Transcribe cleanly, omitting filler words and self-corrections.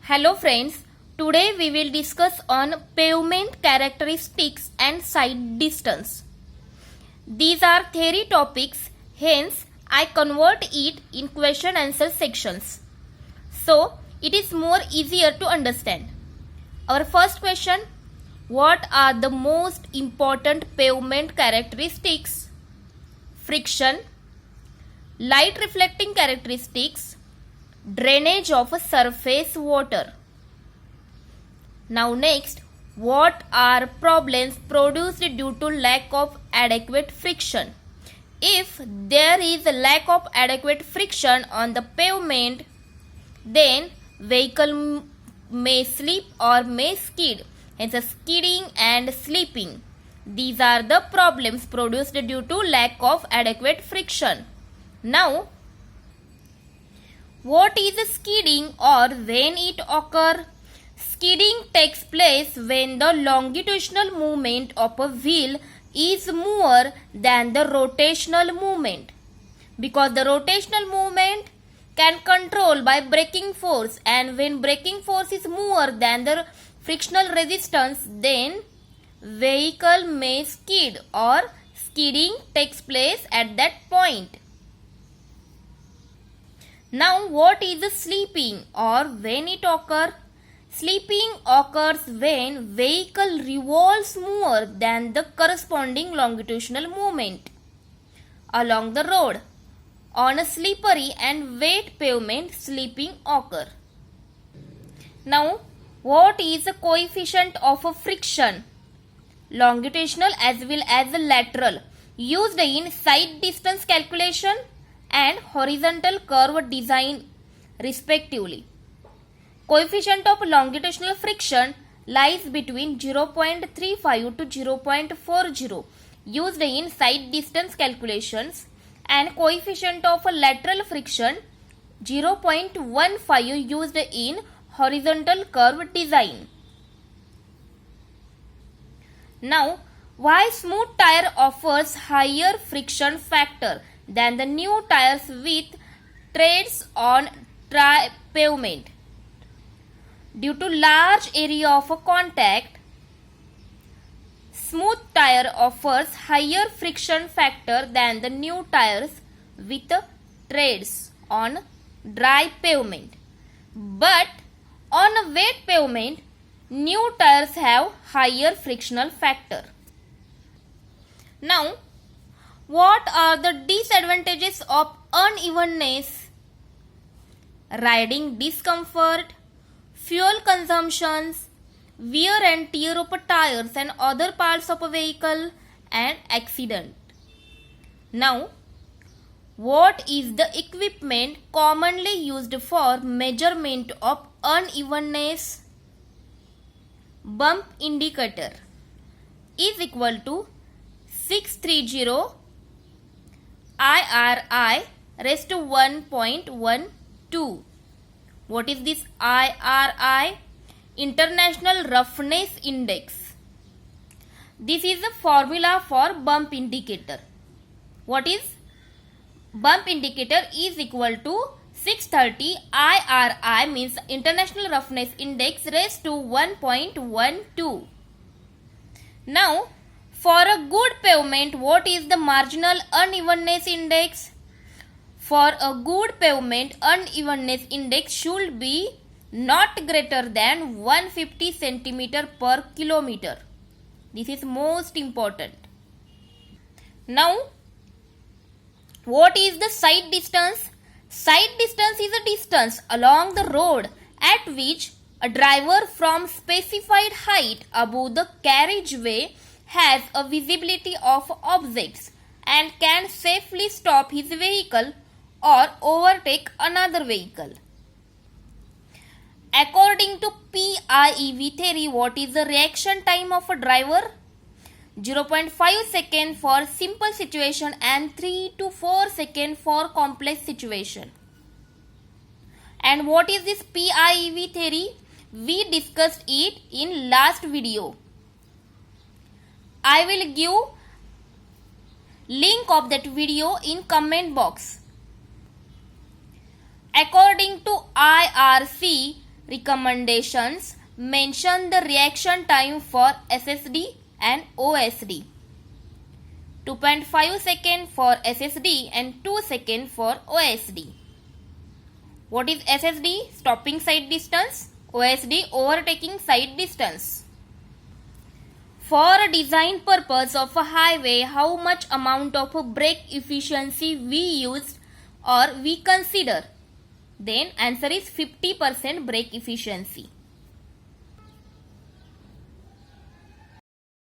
Hello friends, today we will discuss on pavement characteristics and side distance. These are theory topics, hence I convert it in question answer sections. So it is more easier to understand. Our first question, what are the most important pavement characteristics? Friction, light reflecting characteristics, drainage of a surface water. Now next, what are problems produced due to lack of adequate friction? If there is a lack of adequate friction on the pavement, then vehicle may slip or may skid, hence skidding and slipping. These are the problems produced due to lack of adequate friction. Now, what is skidding or when it occurs? Skidding takes place when the longitudinal movement of a wheel is more than the rotational movement. Because the rotational movement can control by braking force, and when braking force is more than the frictional resistance, then vehicle may skid or skidding takes place at that point. Now, what is sleeping or when it occurs? Sleeping occurs when vehicle revolves more than the corresponding longitudinal movement along the road. On a slippery and wet pavement, sleeping occurs. Now, what is the coefficient of friction? Longitudinal as well as lateral, used in side distance calculation and horizontal curve design respectively. Coefficient of longitudinal friction lies between 0.35 to 0.40 used in side distance calculations, and coefficient of lateral friction 0.15 used in horizontal curve design. Now, why smooth tire offers higher friction factor than the new tires with treads on dry pavement? Due to large area of contact, smooth tire offers higher friction factor than the new tires with treads on dry pavement. But on a wet pavement, new tires have higher frictional factor. Now, what are the disadvantages of unevenness? Riding discomfort, fuel consumptions, wear and tear of tires and other parts of a vehicle, and accident. Now, what is the equipment commonly used for measurement of unevenness? Bump indicator is equal to 630 IRI raised to 1.12. What is this IRI? International Roughness Index. This is the formula for bump indicator. What is bump indicator? Is equal to 630 IRI, means International Roughness Index raised to 1.12. Now, for a good pavement, what is the marginal unevenness index? For a good pavement, unevenness index should be not greater than 150 cm per kilometer. This is most important. Now, what is the side distance? Side distance is a distance along the road at which a driver from specified height above the carriageway has a visibility of objects and can safely stop his vehicle or overtake another vehicle. According to PIEV theory, what is the reaction time of a driver? 0.5 seconds for simple situation and 3 to 4 seconds for complex situation. And what is this PIEV theory? We discussed it in last video. I will give link of that video in comment box. According to IRC, recommendations, mention the reaction time for SSD and OSD. 2.5 seconds for SSD and 2 seconds for OSD. What is SSD? Stopping sight distance. OSD, overtaking sight distance. For design purpose of a highway, how much amount of brake efficiency we used or we consider? Then answer is 50% brake efficiency.